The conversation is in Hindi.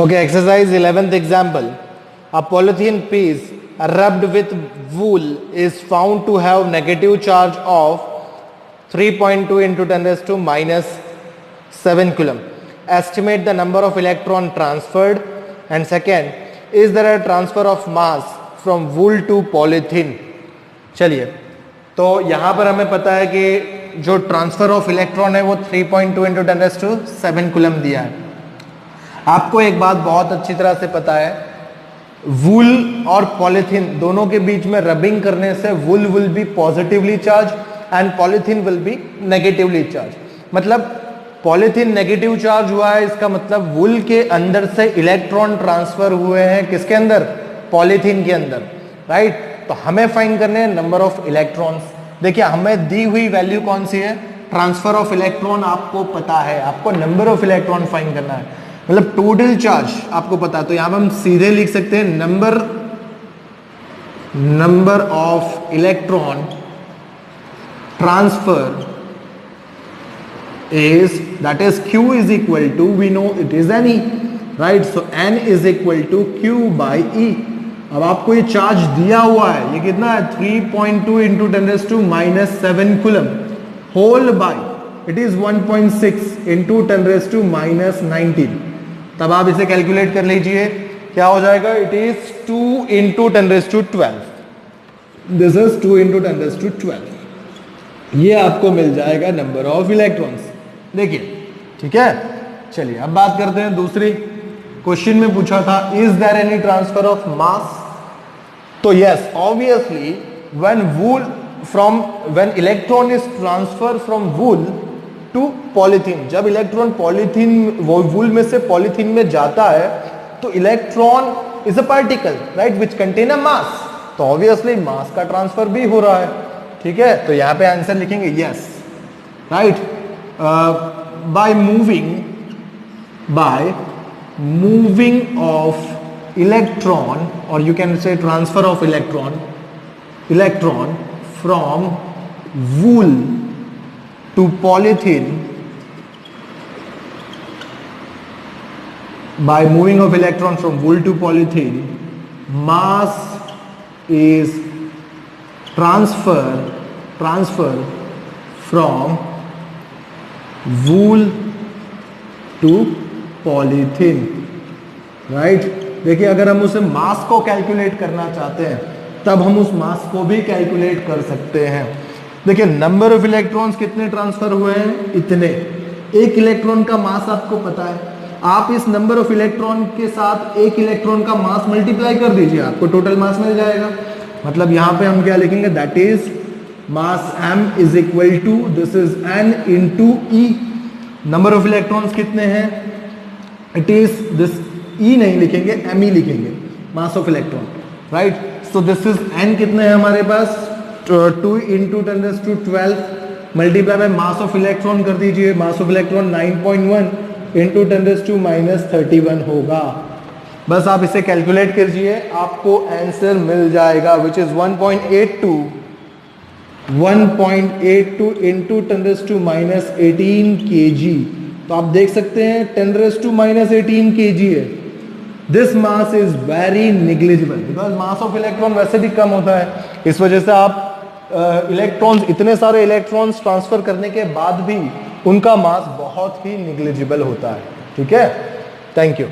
Okay, exercise 11th example. A polythene piece rubbed with wool is found to have negative charge of 3.2 into 10 raised to minus 7 coulomb. Estimate the number of electron transferred. And second, is there a transfer of mass from wool to polythene? चलिए, तो यहाँ पर हमें पता है कि जो ट्रांसफर ऑफ इलेक्ट्रॉन है वो 3.2 इंटू 10 रेज़ टू 7 कूलम दिया है। आपको एक बात बहुत अच्छी तरह से पता है, वूल और पॉलीथीन दोनों के बीच में रबिंग करने से wool will be positively charge and polythene will be negatively charge. मतलब पॉलीथीन नेगेटिव चार्ज हुआ है, इसका मतलब वूल के अंदर से इलेक्ट्रॉन ट्रांसफर हुए हैं किसके अंदर? पॉलीथीन के अंदर, राइट। तो हमें फाइंड करने हैं नंबर ऑफ इलेक्ट्रॉन्स। देखिए हमें दी हुई वैल्यू कौन सी है? ट्रांसफर ऑफ इलेक्ट्रॉन आपको पता है, आपको नंबर ऑफ इलेक्ट्रॉन फाइंड करना है, मतलब टोटल चार्ज आपको पता है। तो यहां पर हम सीधे लिख सकते हैं number of electron transfer is, that is q is equal to, we know it is n e, right? So n is equal to q by e। अब आपको ये चार्ज दिया हुआ है, ये कितना है? 3.2 into 10 raise to minus 7 coulomb whole by it is 1.6 into 10 raise to minus 19। तब आप इसे कैलकुलेट कर लीजिए, क्या हो जाएगा? It is 2 into 10 raise to 12। This is 2 into 10 raise to 12। ये आपको मिल जाएगा नंबर ऑफ इलेक्ट्रॉन्स। देखिए, ठीक है। चलिए अब बात करते हैं दूसरी। क्वेश्चन में पूछा था is there any transfer of mass? तो yes, obviously when electron is transfer from wool to polythene, जब इलेक्ट्रॉन पॉलीथीन वूल में से पॉलीथीन में जाता है तो electron is a particle, right, which contain a mass. तो ऑब्वियसली मास का ट्रांसफर भी हो रहा है, ठीक है। तो यहां पे आंसर लिखेंगे yes, right. by moving of electron, or you can say transfer of electron from wool to polythene, by moving of electron from wool to polythene, mass is transfer from wool to polythene, right. देखिए अगर हम उसे मास को कैलकुलेट करना चाहते हैं तब हम उस मास को भी कैलकुलेट कर सकते हैं। देखिए नंबर ऑफ इलेक्ट्रॉन्स कितने ट्रांसफर हुए हैं? इतने। एक इलेक्ट्रॉन का मास आपको पता है, आप इस नंबर ऑफ इलेक्ट्रॉन के साथ एक इलेक्ट्रॉन का मास मल्टीप्लाई कर दीजिए, आपको टोटल मास मिल जाएगा। मतलब यहां पे हम क्या लिखेंगे? That is mass m is equal to, this is n into e। Number of electrons कितने हैं? इट इज दिस, e नहीं लिखेंगे, m ही लिखेंगे, mass of electron, right. So this is n कितने हैं हमारे पास? 2 into 10 raise to 12 multiply by mass of electron कर दीजिए। Mass of electron 9.1 into 10 raise to minus 31 होगा। बस आप इसे कैलकुलेट कीजिए, आपको आंसर मिल जाएगा, which is 1.82 into 10 raise to minus 18 kg। तो आप देख सकते हैं 10 रेज़ टू माइनस 18 kg है। This mass is very negligible because mass of electron वैसे भी कम होता है। इस वजह से आप इलेक्ट्रॉन्स, इतने सारे इलेक्ट्रॉन्स ट्रांसफर करने के बाद भी उनका मास बहुत ही निग्लिजिबल होता है, ठीक है। Thank you.